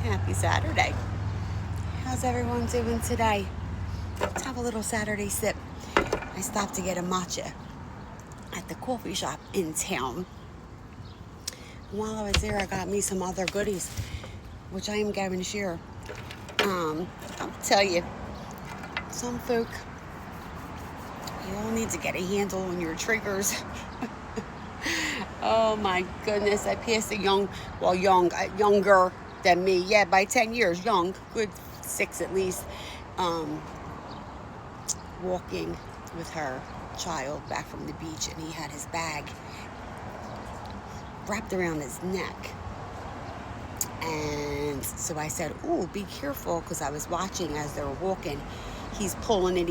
Happy Saturday. How's everyone doing today? Let's have a little Saturday sip. I stopped to get a matcha at the coffee shop in town. And while I was there, I got me some other goodies, which I am going to share. I'll tell you, some folk, you all need to get a handle on your triggers. Oh my goodness, I passed a younger than me, yeah, by 10 years, young, good 6 at least, walking with her child back from the beach, and he had his bag wrapped around his neck. And so I said, oh, be careful, because I was watching as they were walking. He's pulling it, and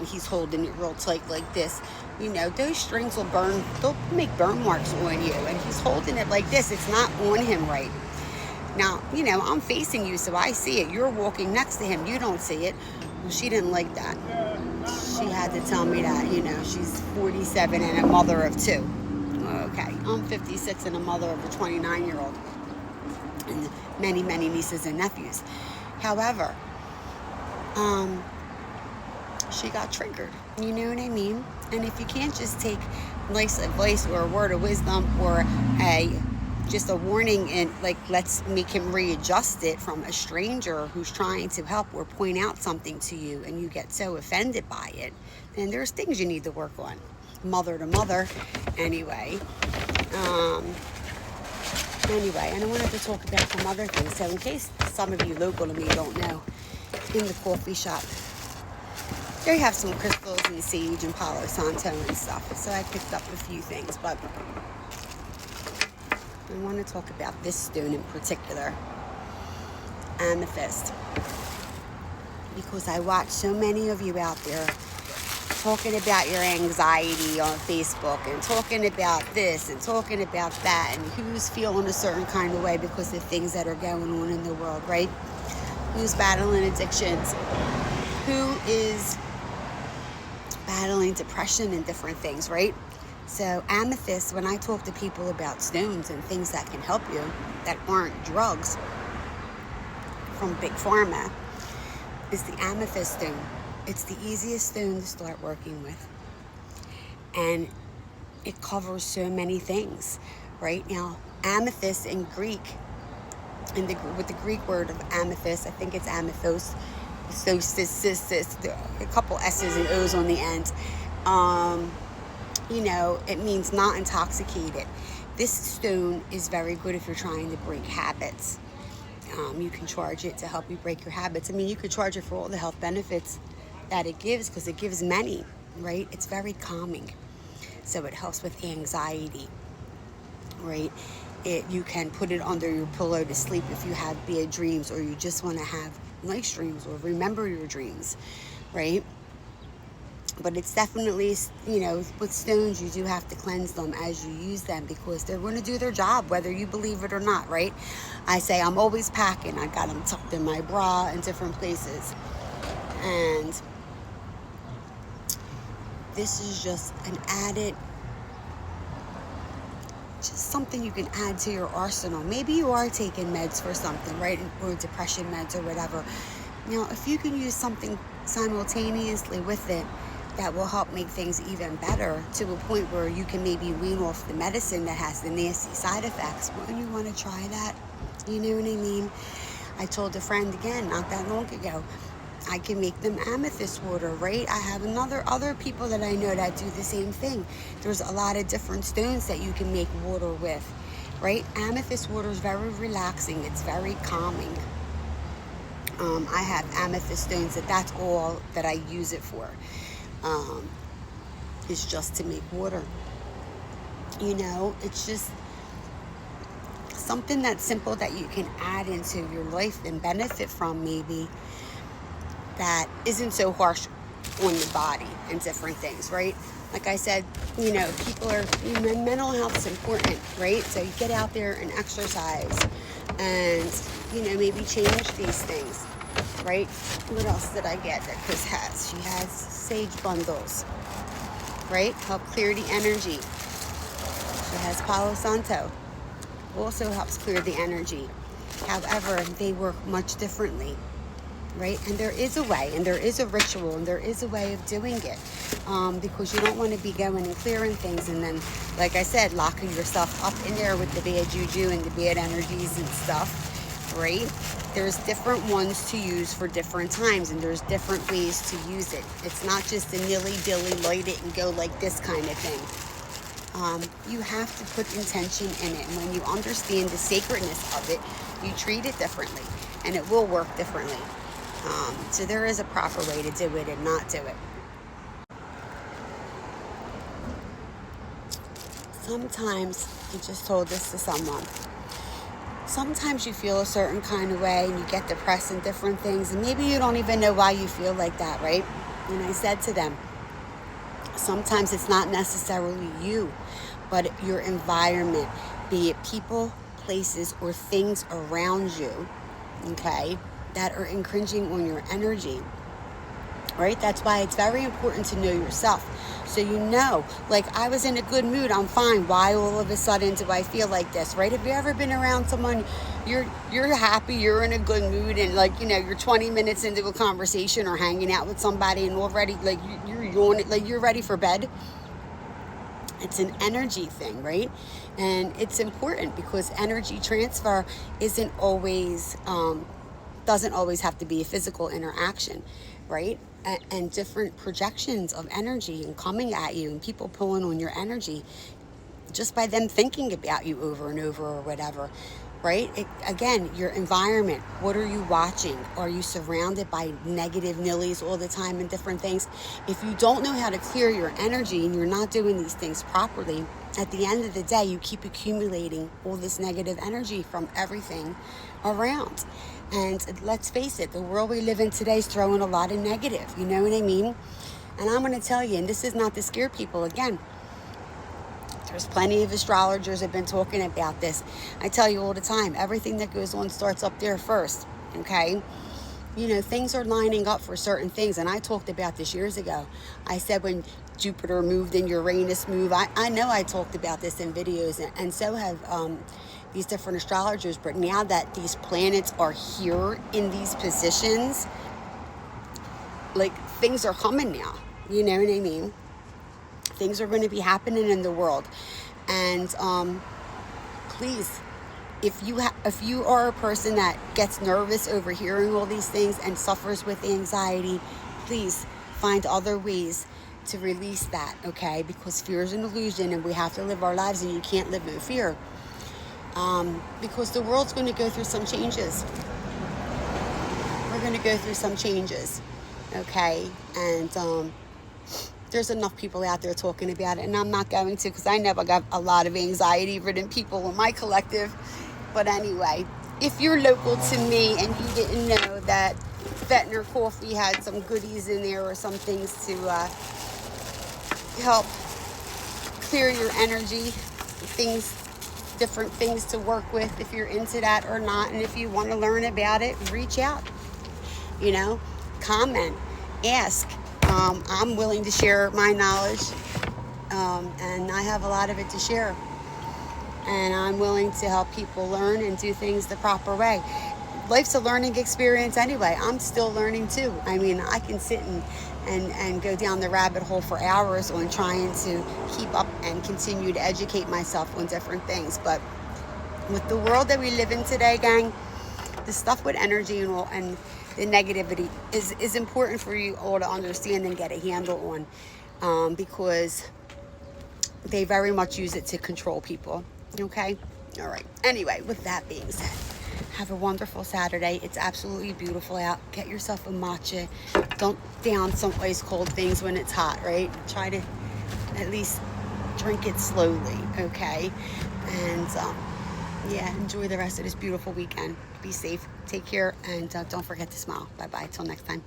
he's holding it real tight like this. You know, those strings will burn, they'll make burn marks on you. And he's holding it like this. It's not on him right. Now, you know, I'm facing you, so I see it. You're walking next to him. You don't see it. Well, she didn't like that. She had to tell me that, you know, she's 47 and a mother of 2. Okay, I'm 56 and a mother of a 29-year-old. And many, many nieces and nephews. However, she got triggered. You know what I mean? And if you can't just take nice advice or a word of wisdom or just a warning and like let's make him readjust it from a stranger who's trying to help or point out something to you, and you get so offended by it, then there's things you need to work on. Mother to mother, anyway. And I wanted to talk about some other things. So in case some of you local to me don't know, in the coffee shop, they have some crystals and sage and Palo Santo and stuff. So I picked up a few things, but I want to talk about this stone in particular, amethyst, because I watch so many of you out there talking about your anxiety on Facebook and talking about this and talking about that and who's feeling a certain kind of way because of things that are going on in the world, right? Who's battling addictions? Who is battling depression and different things, right? So amethyst, when I talk to people about stones and things that can help you that aren't drugs from Big Pharma, is the amethyst stone. It's the easiest stone to start working with. And it covers so many things. Right now, amethyst in Greek, with the Greek word of amethyst, I think it's amethos, so a couple S's and O's on the end. You know, it means not intoxicated. This stone is very good if you're trying to break habits. You can charge it to help you break your habits. I mean, you could charge it for all the health benefits that it gives, because it gives many, right? It's very calming. So it helps with anxiety, right? You can put it under your pillow to sleep if you have bad dreams, or you just want to have nice dreams or remember your dreams, right? But it's definitely, you know, with stones, you do have to cleanse them as you use them, because they're going to do their job, whether you believe it or not, right? I say I'm always packing. I got them tucked in my bra in different places. And this is just an added, just something you can add to your arsenal. Maybe you are taking meds for something, right? Or depression meds or whatever. Now, if you can use something simultaneously with it that will help make things even better, to a point where you can maybe wean off the medicine that has the nasty side effects, wouldn't you want to try that? You know what I mean? I told a friend again not that long ago, I can make them amethyst water, right? I have other people that I know that do the same thing. There's a lot of different stones that you can make water with, right? Amethyst water is very relaxing. It's very calming. I have amethyst stones that's all that I use it for. It's just to make water. You know, it's just something that's simple that you can add into your life and benefit from, maybe, that isn't so harsh on the body and different things, right? Like I said, you know, mental health is important, right? So you get out there and exercise and, you know, maybe change these things, right? What else did I get that Chris has? She has sage bundles, right? Help clear the energy. She has Palo Santo. Also helps clear the energy. However, they work much differently, right? And there is a way, and there is a ritual, and there is a way of doing it, because you don't want to be going and clearing things and then, like I said, locking yourself up in there with the bad juju and the bad energies and stuff, right? There's different ones to use for different times, and there's different ways to use it. It's not just a nilly-dilly, light it and go like this kind of thing. You have to put intention in it, and when you understand the sacredness of it, you treat it differently, and it will work differently. So there is a proper way to do it and not do it. Sometimes, I just told this to someone, sometimes you feel a certain kind of way and you get depressed and different things, and maybe you don't even know why you feel like that, right? And I said to them, sometimes it's not necessarily you, but your environment, be it people, places, or things around you, okay, that are impinging on your energy, right? That's why it's very important to know yourself. So you know, like, I was in a good mood, I'm fine. Why all of a sudden do I feel like this, right? Have you ever been around someone, you're happy, you're in a good mood, and like, you know, you're 20 minutes into a conversation or hanging out with somebody and already like you're yawning, like you're ready for bed? It's an energy thing, right? And it's important because energy transfer isn't always, doesn't always have to be a physical interaction, right? And different projections of energy and coming at you and people pulling on your energy just by them thinking about you over and over or whatever, right? Again, your environment. What are you watching? Are you surrounded by negative nillies all the time and different things? If you don't know how to clear your energy and you're not doing these things properly, at the end of the day, you keep accumulating all this negative energy from everything around. And let's face it, the world we live in today is throwing a lot of negative, you know what I mean? And I'm going to tell you, and this is not to scare people, again, there's plenty of astrologers have been talking about this. I tell you all the time, everything that goes on starts up there first, okay? You know, things are lining up for certain things, and I talked about this years ago. I said when Jupiter moved and Uranus moved, I know I talked about this in videos, and so have these different astrologers, but now that these planets are here in these positions, like, things are coming now, you know what I mean? Things are going to be happening in the world, and please, if you are a person that gets nervous over hearing all these things and suffers with anxiety, please find other ways to release that, okay? Because fear is an illusion, and we have to live our lives, and you can't live in fear. Because the world's going to go through some changes. We're going to go through some changes, okay? And there's enough people out there talking about it, and I'm not going to, because I know I got a lot of anxiety-ridden people in my collective. But anyway, if you're local to me and you didn't know that Ventnor Coffee had some goodies in there or some things to help clear your energy, different things to work with, if you're into that or not, and if you want to learn about it, reach out, you know, comment, ask. I'm willing to share my knowledge, and I have a lot of it to share, and I'm willing to help people learn and do things the proper way. Life's a learning experience anyway. I'm still learning too. I mean, I can sit and go down the rabbit hole for hours on trying to keep up and continue to educate myself on different things. But with the world that we live in today, gang, the stuff with energy and the negativity is important for you all to understand and get a handle on, because they very much use it to control people. Okay? All right. Anyway, with that being said, have a wonderful Saturday. It's absolutely beautiful out. Get yourself a matcha. Don't down some ice cold things when it's hot, right? Try to at least drink it slowly, okay? And yeah, enjoy the rest of this beautiful weekend. Be safe. Take care, and don't forget to smile. Bye-bye. Till next time.